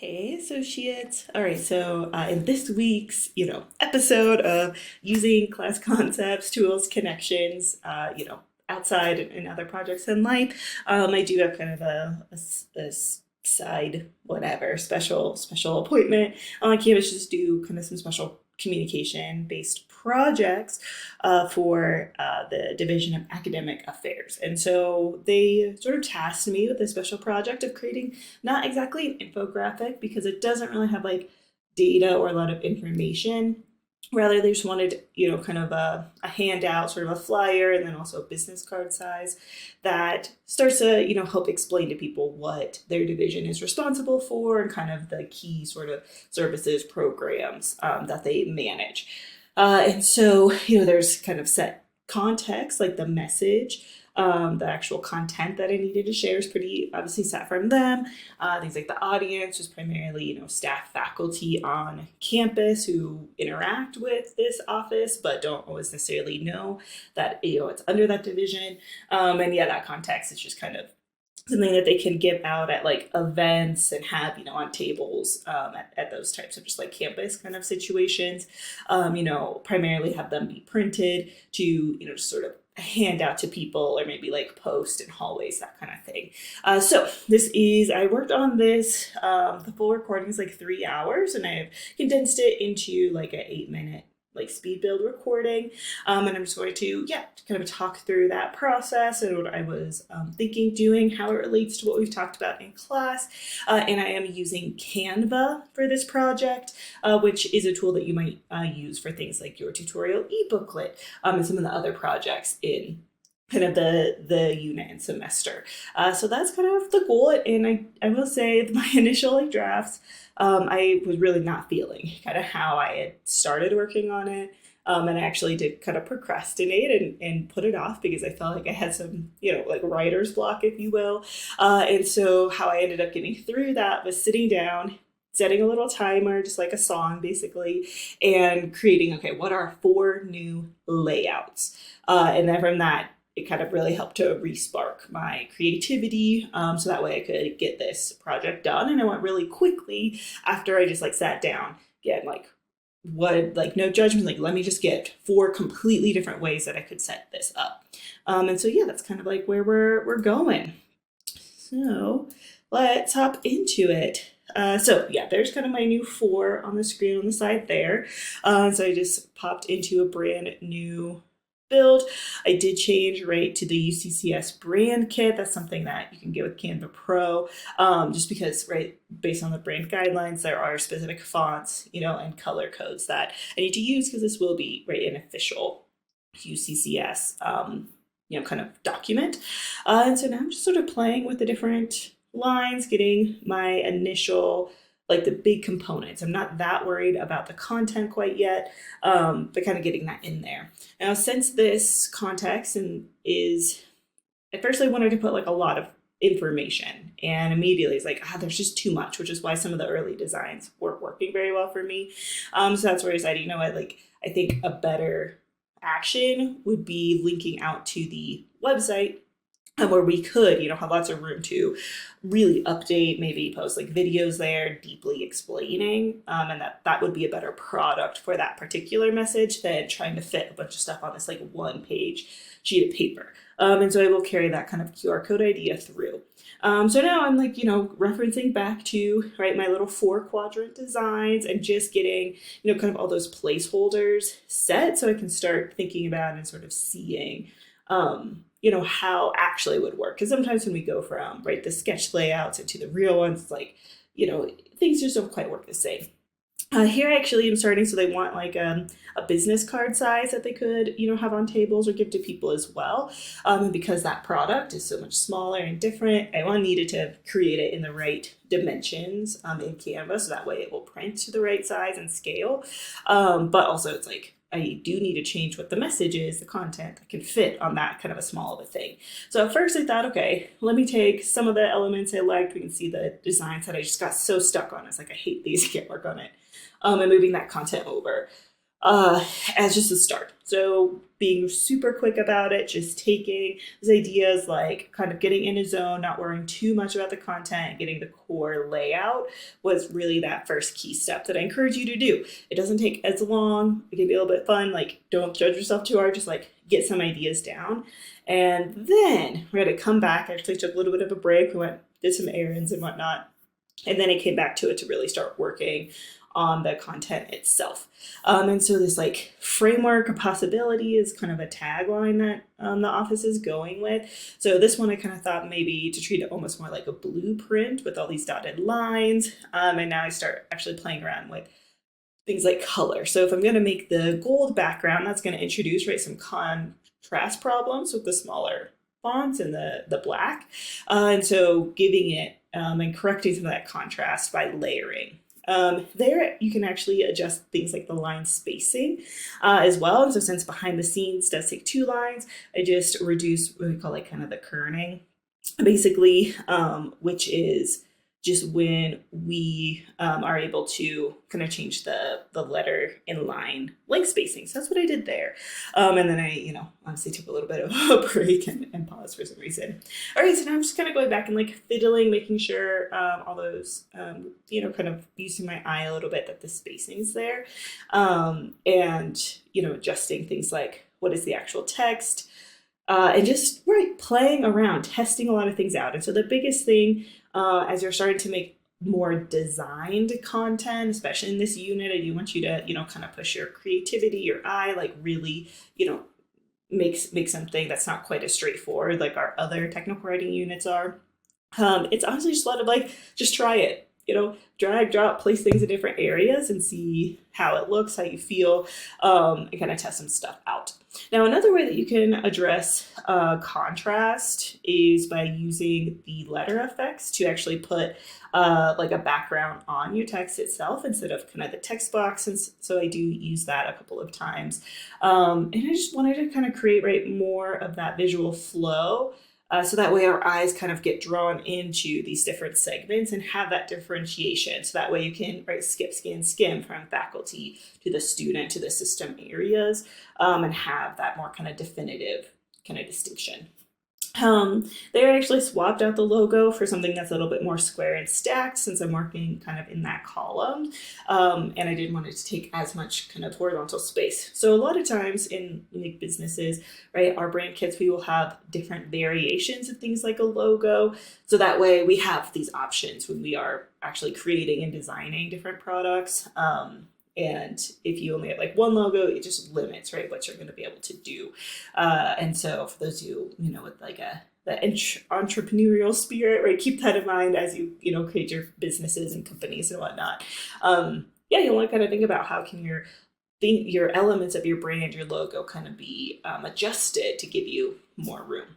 Hey, associates. All right, so in this week's, episode of using class concepts, tools, connections, outside and other projects in life, I do have kind of a side, whatever, special appointment on campus just do kind of some special communication based projects for the Division of Academic Affairs. And so they sort of tasked me with a special project of creating not exactly an infographic because it doesn't really have like data or a lot of information. Rather, they just wanted, kind of a handout, sort of a flyer, and then also a business card size that starts to, help explain to people what their division is responsible for and kind of the key sort of services, programs that they manage. And so, there's kind of set context, like the message, the actual content that I needed to share is pretty obviously set from them. Things like the audience was primarily, staff, faculty on campus who interact with this office, but don't always necessarily know that, it's under that division. And yeah, that context is just kind of something that they can give out at like events and have, on tables at those types of just like campus kind of situations, primarily have them be printed to, just sort of hand out to people or maybe like post in hallways, that kind of thing. So I worked on this, the full recording is like 3 hours and I have condensed it into like an 8-minute like speed build recording. And I'm just going to, kind of talk through that process and what I was thinking, doing, how it relates to what we've talked about in class. And I am using Canva for this project, which is a tool that you might use for things like your tutorial e-booklet and some of the other projects in kind of the unit and semester. So that's kind of the goal. And I will say my initial like drafts, I was really not feeling kind of how I had started working on it. And I actually did kind of procrastinate and put it off because I felt like I had some, like writer's block, if you will. And so how I ended up getting through that was sitting down, setting a little timer, just like a song basically, and creating, okay, what are 4 new layouts? And then from that, it kind of really helped to re-spark my creativity. So that way I could get this project done. And I went really quickly after I just like sat down, again, no judgment, like let me just get 4 completely different ways that I could set this up. And so, yeah, that's kind of like where we're going. So let's hop into it. There's kind of my new 4 on the screen on the side there. So I just popped into a brand new build. I did change right to the UCCS brand kit. That's something that you can get with Canva Pro, just because, right, based on the brand guidelines, there are specific fonts, and color codes that I need to use because this will be, right, an official UCCS, kind of document. And so now I'm just sort of playing with the different lines, getting my initial like the big components. I'm not that worried about the content quite yet, but kind of getting that in there. Now, since this context at first I wanted to put like a lot of information and immediately it's like, there's just too much, which is why some of the early designs weren't working very well for me. So that's where I decided, I think a better action would be linking out to the website and where we could, have lots of room to really update, maybe post like videos there, deeply explaining, and that would be a better product for that particular message than trying to fit a bunch of stuff on this like 1-page sheet of paper. And so I will carry that kind of QR code idea through. So now I'm like, referencing back to, right, my little 4-quadrant designs and just getting, kind of all those placeholders set so I can start thinking about and sort of seeing, how actually would work. Because sometimes when we go from, right, the sketch layouts into the real ones, it's like, things just don't quite work the same. Here I actually am starting, so they want like a business card size that they could, have on tables or give to people as well. And because that product is so much smaller and different, I needed to create it in the right dimensions in Canva, so that way it will print to the right size and scale. But also it's like, I do need to change what the message is, the content that can fit on that kind of a small of a thing. So at first I thought, okay, let me take some of the elements I liked. We can see the designs that I just got so stuck on. It's like, I hate these, I can't work on it. And moving that content over. uh, as just a start. So being super quick about it, just taking those ideas, like kind of getting in a zone, not worrying too much about the content, getting the core layout was really that first key step that I encourage you to do. It doesn't take as long. It can be a little bit fun. Like, don't judge yourself too hard. Just like get some ideas down. And then we're going to come back. I actually took a little bit of a break. We went, did some errands and whatnot. And then I came back to it to really start working on the content itself. And so this like framework of possibility is kind of a tagline that the office is going with. So this one I kind of thought maybe to treat it almost more like a blueprint with all these dotted lines. And now I start actually playing around with things like color. So if I'm going to make the gold background, that's going to introduce, right, some contrast problems with the smaller fonts and the black. And so giving it and correcting some of that contrast by layering. There you can actually adjust things like the line spacing as well. And so since behind the scenes does take 2 lines, I just reduce what we call like kind of the kerning, basically, which is just when we are able to kind of change the letter in line length spacing. So that's what I did there. And then I, honestly took a little bit of a break and paused for some reason. All right, so now I'm just kind of going back and like fiddling, making sure all those, kind of using my eye a little bit that the spacing's there. And, adjusting things like what is the actual text, and just playing around, testing a lot of things out. And so the biggest thing as you're starting to make more designed content, especially in this unit, I do want you to, kind of push your creativity, your eye, like really, make something that's not quite as straightforward like our other technical writing units are. It's honestly just a lot of like, just try it. Drag, drop, place things in different areas and see how it looks, how you feel, and kind of test some stuff out. Now, another way that you can address contrast is by using the letter effects to actually put like a background on your text itself instead of kind of the text box. And so I do use that a couple of times. And I just wanted to kind of create more of that visual flow. So that way our eyes kind of get drawn into these different segments and have that differentiation. So that way you can skip, scan, skim from faculty to the student to the system areas, and have that more kind of definitive kind of distinction. They actually swapped out the logo for something that's a little bit more square and stacked since I'm working kind of in that column. And I didn't want it to take as much kind of horizontal space. So a lot of times in like businesses, right, our brand kits, we will have different variations of things like a logo. So that way we have these options when we are actually creating and designing different products. And if you only have like one logo, it just limits, right, what you're going to be able to do. And so for those of you, with like the entrepreneurial spirit, right, keep that in mind as you, create your businesses and companies and whatnot. You want to kind of think about how can your elements of your brand, your logo kind of be adjusted to give you more room.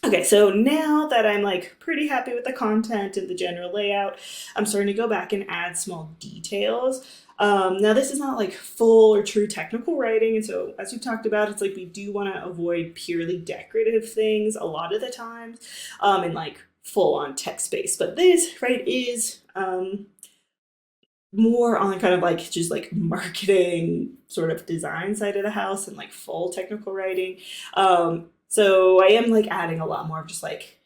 Okay, so now that I'm like pretty happy with the content and the general layout, I'm starting to go back and add small details. Now this is not like full or true technical writing. And so as we've talked about, it's like we do want to avoid purely decorative things a lot of the times, and like full on text-based. But this, right, is more on kind of like just like marketing sort of design side of the house and like full technical writing. So I am like adding a lot more of just like,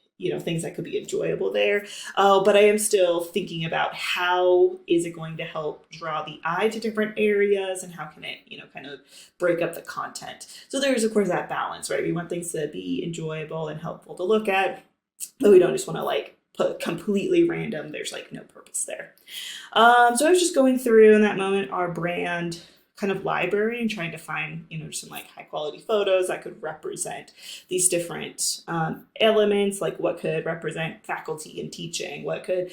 things that could be enjoyable there. But I am still thinking about how is it going to help draw the eye to different areas and how can it, kind of break up the content. So there's of course that balance, right? We want things to be enjoyable and helpful to look at, but we don't just want to like put completely random. There's like no purpose there. So I was just going through in that moment our brand kind of library and trying to find, some like high quality photos that could represent these different elements, like what could represent faculty and teaching, what could,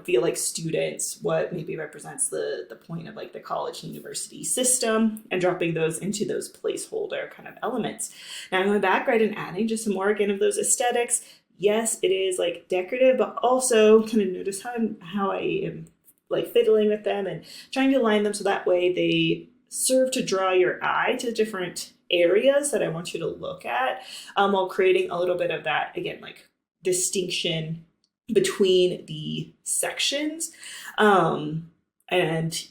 feel like students, what maybe represents the point of like the college and university system, and dropping those into those placeholder kind of elements. Now I'm going back, right, and adding just some more again of those aesthetics. Yes, it is like decorative, but also kind of notice how I am like fiddling with them and trying to align them so that way they serve to draw your eye to different areas that I want you to look at, while creating a little bit of that, again, like distinction between the sections. and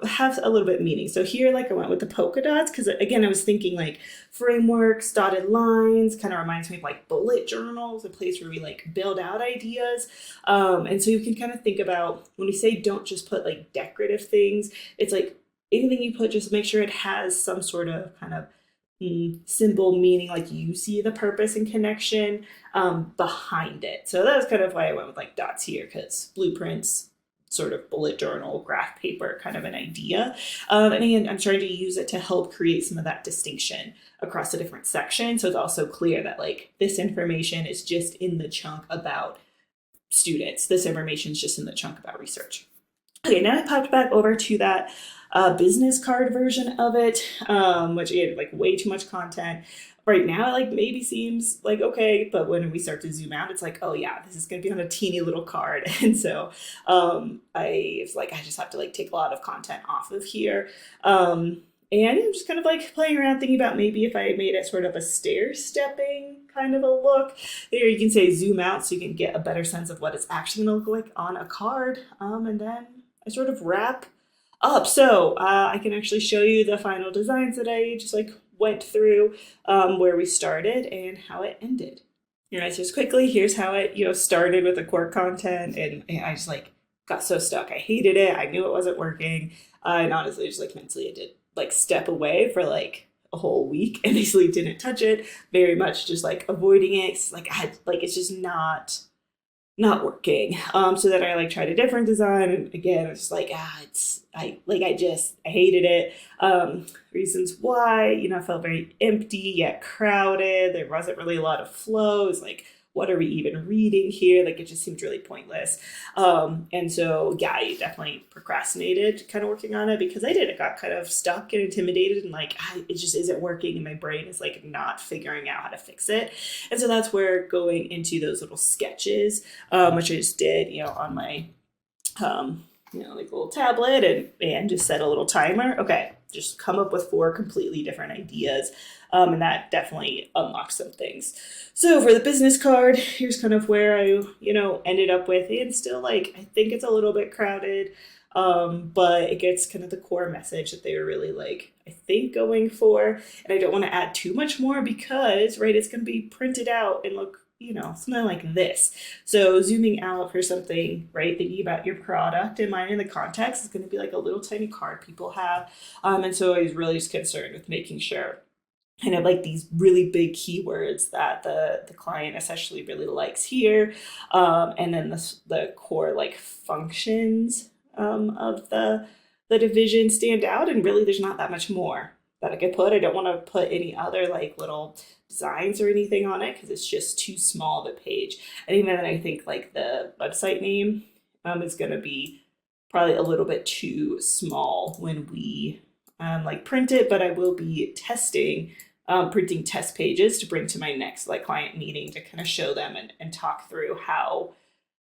have a little bit of meaning. So here, like, I went with the polka dots because, again, I was thinking like frameworks, dotted lines kind of reminds me of like bullet journals, a place where we like build out ideas. And so you can kind of think about when we say don't just put like decorative things, it's like anything you put, just make sure it has some sort of kind of symbol meaning, like you see the purpose and connection behind it. So that was kind of why I went with like dots here, because blueprints, sort of bullet journal, graph paper, kind of an idea. And again, I'm trying to use it to help create some of that distinction across the different sections. So it's also clear that like this information is just in the chunk about students. This information is just in the chunk about research. Okay, now I popped back over to that business card version of it, which again, like way too much content. Right now, it like maybe seems like okay, but when we start to zoom out, it's like, oh yeah, this is gonna be on a teeny little card. And so I was like, I just have to like take a lot of content off of here. And I'm just kind of like playing around thinking about maybe if I made it sort of a stair stepping kind of a look. There you can say zoom out so you can get a better sense of what it's actually gonna look like on a card. And then I sort of wrap up. So I can actually show you the final designs that I just like went through, where we started and how it ended. All right, so just quickly, here's how it started with the core content, and I just like got so stuck. I hated it. I knew it wasn't working, and honestly, just like mentally, I did like step away for like a whole week and basically didn't touch it. Very much just like avoiding it. Like I had like it's just not working. So then I like tried a different design, and again it's like I hated it. Reasons why, I felt very empty yet crowded. There wasn't really a lot of flow. It's like, what are we even reading here? Like it just seemed really pointless. And so yeah, I definitely procrastinated kind of working on it because I got kind of stuck and intimidated and like it just isn't working, and my brain is like not figuring out how to fix it. And so that's where going into those little sketches, which I just did, on my like a little tablet, and just set a little timer. Okay, just come up with 4 completely different ideas. And that definitely unlocks some things. So for the business card, here's kind of where I, ended up with, and still like, I think it's a little bit crowded, but it gets kind of the core message that they were really like, I think going for, and I don't want to add too much more because, right, it's going to be printed out and look, something like this. So zooming out for something, right, thinking about your product and minding the context is going to be like a little tiny card people have. And so I was really just concerned with making sure kind of like these really big keywords that the client essentially really likes here. And then the core like functions of the division stand out, and really there's not that much more that I could put. I don't want to put any other like little designs or anything on it because it's just too small of a page. And even then I think like the website name is going to be probably a little bit too small when we like print it, but I will be printing test pages to bring to my next like client meeting to kind of show them and talk through how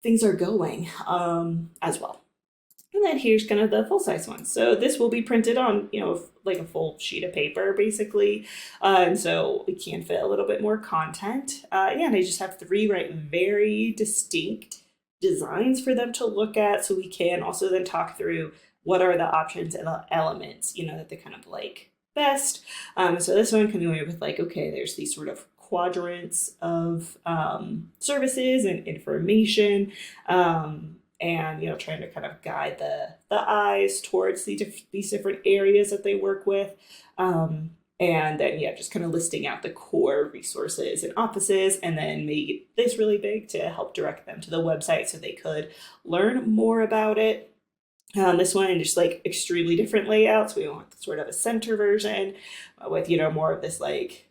things are going as well. And then here's kind of the full size one. So this will be printed on, like a full sheet of paper basically. And so it can fit a little bit more content. And I just have 3 very distinct designs for them to look at. So we can also then talk through what are the options and the elements, that they kind of like best. So this one can go with like, okay, there's these sort of quadrants of services and information. And trying to kind of guide the eyes towards these different areas that they work with, and then just kind of listing out the core resources and offices, and then make this really big to help direct them to the website so they could learn more about it. This one just like extremely different layouts. We want sort of a center version with more of this like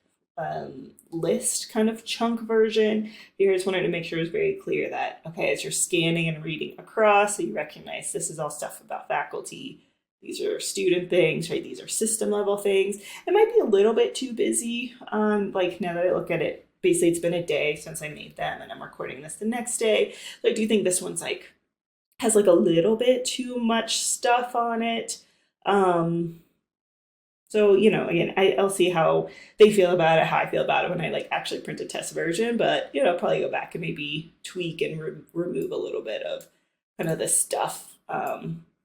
list kind of chunk version. Here I just wanted to make sure it was very clear that, okay, as you're scanning and reading across, so you recognize this is all stuff about faculty. These are student things, right? These are system level things. It might be a little bit too busy. Like now that I look at it, basically it's been a day since I made them and I'm recording this the next day. So I do think this one's like, has like a little bit too much stuff on it. So, again, I'll see how they feel about it, how I feel about it when I like actually print a test version, but, I'll probably go back and maybe tweak and remove a little bit of kind of the stuff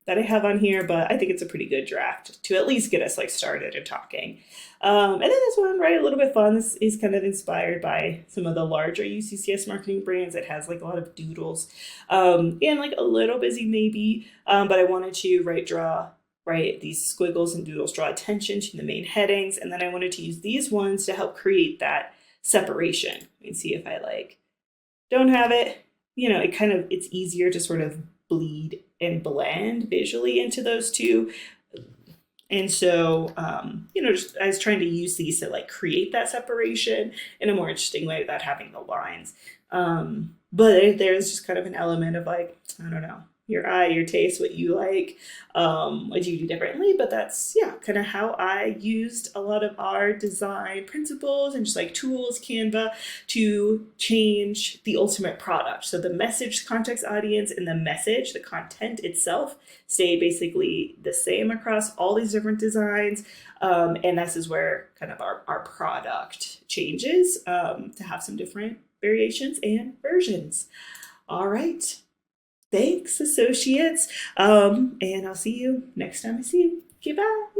that I have on here, but I think it's a pretty good draft to at least get us like started and talking. And then this one, right, a little bit fun. This is kind of inspired by some of the larger UCCS marketing brands. It has like a lot of doodles, and like a little busy maybe, but I wanted to draw these squiggles and doodles, draw attention to the main headings, and then I wanted to use these ones to help create that separation. And see if I like don't have it, it's easier to sort of bleed and blend visually into those two. And so, just I was trying to use these to like create that separation in a more interesting way without having the lines. But there's just kind of an element of like, I don't know, your eye, your taste, what you like, what you do differently. But that's, yeah, kind of how I used a lot of our design principles and just like tools, Canva, to change the ultimate product. So the message, context, audience, and the message, the content itself, stay basically the same across all these different designs. And this is where kind of our product changes to have some different variations and versions. All right. Thanks, associates. And I'll see you next time I see you. Okay, bye.